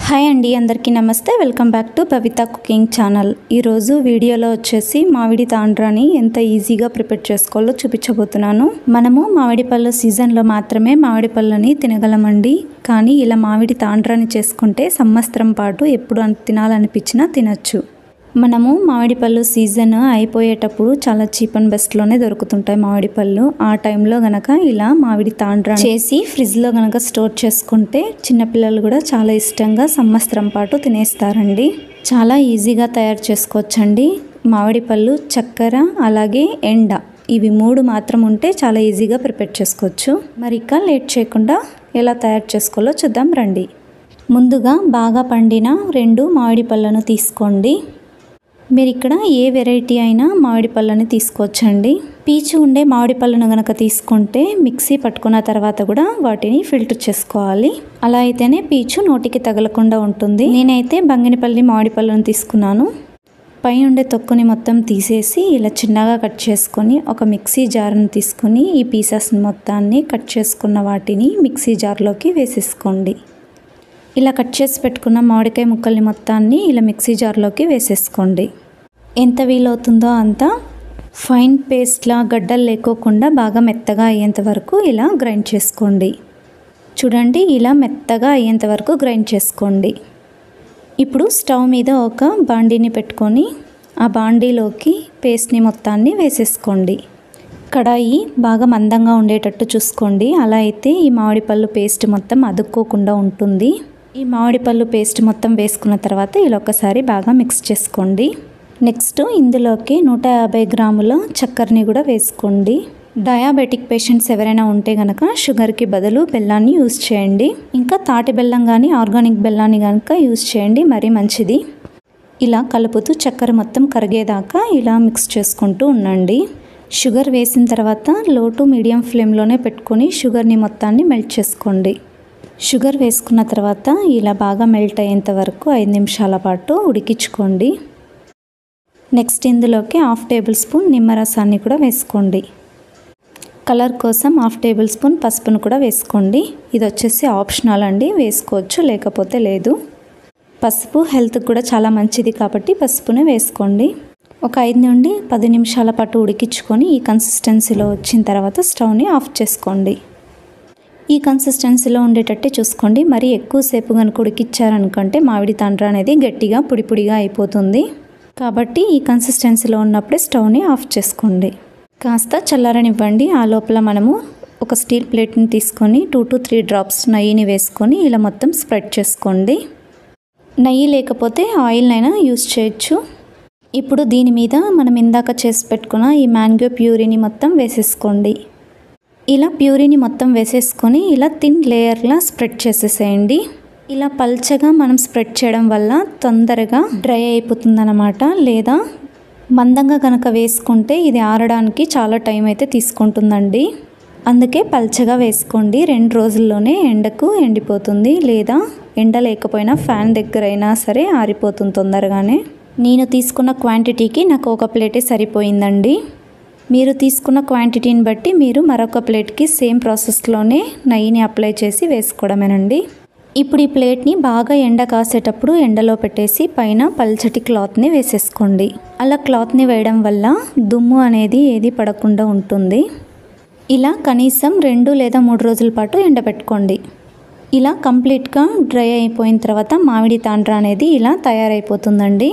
Hi అండి, అందరికీ నమస్తే. Welcome back to Bhavitha cooking channel. ఈరోజు వీడియోలో వచ్చేసి మామిడి తాండ్రాని ఎంత ఈజీగా ప్రిపేర్ చేసుకోవాలో చూపించబోతున్నాను. మనము మామిడి పళ్ళు సీజన్లో మాత్రమే మామిడి పళ్ళని తినగలమండి. కానీ ఇలా మామిడి తాండ్రాని చేసుకుంటే సంవత్సరం పాటు ఎప్పుడు తినాలనిపించినా తినచ్చు. మనము మామిడి పళ్ళు సీజన్ అయిపోయేటప్పుడు చాలా చీప్ అండ్ బెస్ట్లోనే దొరుకుతుంటాయి మామిడి పళ్ళు. ఆ టైంలో గనక ఇలా మామిడి తాండ్రా చేసి ఫ్రిడ్జ్లో గనక స్టోర్ చేసుకుంటే చిన్నపిల్లలు కూడా చాలా ఇష్టంగా సంవత్సరం పాటు తినేస్తారండి. చాలా ఈజీగా తయారు చేసుకోవచ్చండి. మామిడి పళ్ళు, చక్కెర, అలాగే ఎండ, ఇవి మూడు మాత్రం ఉంటే చాలా ఈజీగా ప్రిపేర్ చేసుకోవచ్చు. మరి ఇక లేట్ చేయకుండా ఎలా తయారు చేసుకోవాలో చూద్దాం రండి. ముందుగా బాగా పండిన 2 మామిడి పళ్ళను తీసుకోండి. మీరు ఇక్కడ ఏ వెరైటీ అయినా మామిడి పళ్ళని తీసుకోవచ్చండి. పీచు ఉండే మామిడి పళ్ళను గనక తీసుకుంటే మిక్సీ పట్టుకున్న తర్వాత కూడా వాటిని ఫిల్టర్ చేసుకోవాలి. అలా అయితేనే పీచు నోటికి తగలకుండా ఉంటుంది. నేనైతే బంగినపల్లి మామిడి పళ్ళను తీసుకున్నాను. పై ఉండే తొక్కుని మొత్తం తీసేసి ఇలా చిన్నగా కట్ చేసుకొని ఒక మిక్సీ జార్ని తీసుకొని ఈ పీసెస్ మొత్తాన్ని కట్ చేసుకున్న వాటిని మిక్సీ జార్లోకి వేసేసుకోండి. ఇలా కట్ చేసి పెట్టుకున్న మామిడికాయ ముక్కల్ని మొత్తాన్ని ఇలా మిక్సీ జార్లోకి వేసేసుకోండి. ఎంత వీలవుతుందో అంత ఫైన్ పేస్ట్లా గడ్డలు లేకోకుండా బాగా మెత్తగా అయ్యేంత వరకు ఇలా గ్రైండ్ చేసుకోండి. చూడండి, ఇలా మెత్తగా అయ్యేంత వరకు గ్రైండ్ చేసుకోండి. ఇప్పుడు స్టవ్ మీద ఒక బాండీని పెట్టుకొని ఆ బాండీలోకి పేస్ట్ని మొత్తాన్ని వేసేసుకోండి. కడాయి బాగా మందంగా ఉండేటట్టు చూసుకోండి. అలా అయితే ఈ మామిడి పళ్ళు పేస్ట్ మొత్తం అదుక్కోకుండా ఉంటుంది. ఈ మామిడి పళ్ళు పేస్ట్ మొత్తం వేసుకున్న తర్వాత ఇలా ఒకసారి బాగా మిక్స్ చేసుకోండి. నెక్స్ట్ ఇందులోకి 150 గ్రాముల చక్కెరని కూడా వేసుకోండి. డయాబెటిక్ పేషెంట్స్ ఎవరైనా ఉంటే కనుక షుగర్కి బదులు బెల్లాన్ని యూజ్ చేయండి. ఇంకా తాటి బెల్లం కానీ ఆర్గానిక్ బెల్లాన్ని కనుక యూజ్ చేయండి, మరీ మంచిది. ఇలా కలుపుతూ చక్కెర మొత్తం కరిగేదాకా ఇలా మిక్స్ చేసుకుంటూ ఉండండి. షుగర్ వేసిన తర్వాత లో టు మీడియం ఫ్లేమ్లోనే పెట్టుకొని షుగర్ని మొత్తాన్ని మెల్ట్ చేసుకోండి. షుగర్ వేసుకున్న తర్వాత ఇలా బాగా మెల్ట్ అయ్యేంత వరకు 5 నిమిషాల పాటు ఉడికించుకోండి. నెక్స్ట్ ఇందులోకి 1/2 టేబుల్ స్పూన్ నిమ్మరసాన్ని కూడా వేసుకోండి. కలర్ కోసం 1/2 టేబుల్ స్పూన్ పసుపును కూడా వేసుకోండి. ఇది వచ్చేసి ఆప్షనల్ అండి, వేసుకోవచ్చు లేకపోతే లేదు. పసుపు హెల్త్కి కూడా చాలా మంచిది కాబట్టి పసుపునే వేసుకోండి. ఒక 5 నుండి 10 నిమిషాల పాటు ఉడికించుకొని ఈ కన్సిస్టెన్సీలో వచ్చిన తర్వాత స్టవ్ని ఆఫ్ చేసుకోండి. ఈ కన్సిస్టెన్సీలో ఉండేటట్టే చూసుకోండి. మరి ఎక్కువసేపు కనుక ఉడికిచ్చారనుకుంటే మామిడి తాండ్రా అనేది గట్టిగా పొడిగా అయిపోతుంది. కాబట్టి ఈ కన్సిస్టెన్సీలో ఉన్నప్పుడే స్టవ్ని ఆఫ్ చేసుకోండి. కాస్త చల్లారనివ్వండి. ఆ లోపల మనము ఒక స్టీల్ ప్లేట్ని తీసుకొని 2 to 3 డ్రాప్స్ నెయ్యిని వేసుకొని ఇలా మొత్తం స్ప్రెడ్ చేసుకోండి. నెయ్యి లేకపోతే ఆయిల్నైనా యూజ్ చేయొచ్చు. ఇప్పుడు దీని మీద మనం ఇందాక చేసి పెట్టుకున్న ఈ మ్యాంగో ప్యూరీని మొత్తం వేసేసుకోండి. ఇలా ప్యూరీని మొత్తం వేసేసుకొని ఇలా థిన్ లేయర్లా స్ప్రెడ్ చేసేసేయండి. ఇలా పల్చగా మనం స్ప్రెడ్ చేయడం వల్ల తొందరగా డ్రై అయిపోతుందన్నమాట. లేదా మందంగా కనుక వేసుకుంటే ఇది ఆరడానికి చాలా టైం అయితే తీసుకుంటుందండి. అందుకే పల్చగా వేసుకోండి. 2 రోజుల్లోనే ఎండకు ఎండిపోతుంది. లేదా ఎండ లేకపోయినా ఫ్యాన్ దగ్గర అయినా సరే ఆరిపోతుంది తొందరగానే. నేను తీసుకున్న క్వాంటిటీకి నాకు ఒక ప్లేటే సరిపోయిందండి. మీరు తీసుకున్న క్వాంటిటీని బట్టి మీరు మరొక ప్లేట్కి సేమ్ ప్రాసెస్లోనే నెయ్యిని అప్లై చేసి వేసుకోవడమేనండి. ఇప్పుడు ఈ ప్లేట్ని బాగా ఎండ కాసేటప్పుడు ఎండలో పెట్టేసి పైన పల్చటి క్లాత్ని వేసేసుకోండి. అలా క్లాత్ని వేయడం వల్ల దుమ్ము అనేది ఏది పడకుండా ఉంటుంది. ఇలా కనీసం 2 లేదా 3 రోజుల పాటు ఎండబెట్టుకోండి. ఇలా కంప్లీట్గా డ్రై అయిపోయిన తర్వాత మామిడి తాండ్రా అనేది ఇలా తయారైపోతుందండి.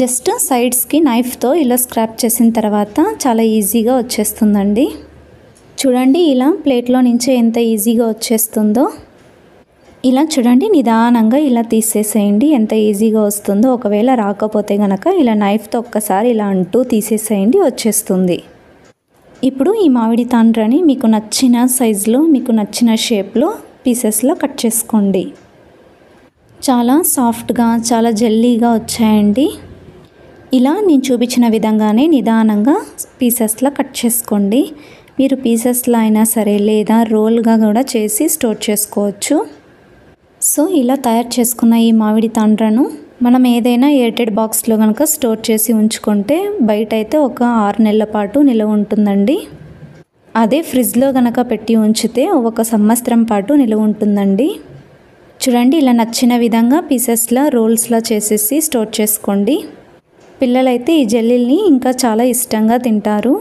జస్ట్ సైడ్స్కి నైఫ్తో ఇలా స్క్రాప్ చేసిన తర్వాత చాలా ఈజీగా వచ్చేస్తుందండి. చూడండి, ఇలా ప్లేట్లో నుంచి ఎంత ఈజీగా వచ్చేస్తుందో. ఇలా చూడండి, నిదానంగా ఇలా తీసేసేయండి. ఎంత ఈజీగా వస్తుందో. ఒకవేళ రాకపోతే కనుక ఇలా నైఫ్తో ఒక్కసారి ఇలా అంటూ తీసేసేయండి, వచ్చేస్తుంది. ఇప్పుడు ఈ మామిడి తాండ్రాని మీకు నచ్చిన సైజులో మీకు నచ్చిన షేప్లో పీసెస్లో కట్ చేసుకోండి. చాలా సాఫ్ట్గా చాలా జెల్లీగా వచ్చాయండి. ఇలా నేను చూపించిన విధంగానే నిదానంగా పీసెస్లా కట్ చేసుకోండి. మీరు పీసెస్లా అయినా సరే లేదా రోల్గా కూడా చేసి స్టోర్ చేసుకోవచ్చు. సో ఇలా తయారు చేసుకున్న ఈ మామిడి తాండ్రాను మనం ఏదైనా ఎయిర్టెడ్ బాక్స్లో కనుక స్టోర్ చేసి ఉంచుకుంటే బయట అయితే ఒక 6 నెలల పాటు నిలవ ఉంటుందండి. అదే ఫ్రిడ్జ్లో కనుక పెట్టి ఉంచితే ఒక సంవత్సరం పాటు నిలవ ఉంటుందండి. చూడండి, ఇలా నచ్చిన విధంగా పీసెస్లా రోల్స్లా చేసేసి స్టోర్ చేసుకోండి. పిల్లలైతే ఈ జెల్లీని ఇంకా చాలా ఇష్టంగా తింటారు.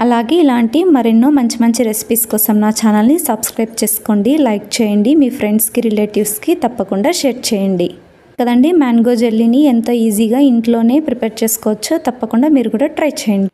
అలాగే ఇలాంటి మరెన్నో మంచి మంచి రెసిపీస్ కోసం నా ఛానల్ని సబ్స్క్రైబ్ చేసుకోండి, లైక్ చేయండి, మీ ఫ్రెండ్స్కి రిలేటివ్స్కి తప్పకుండా షేర్ చేయండి. కదండి, మ్యాంగో జెల్లీని ఎంతో ఈజీగా ఇంట్లోనే ప్రిపేర్ చేసుకోవచ్చో తప్పకుండా మీరు కూడా ట్రై చేయండి.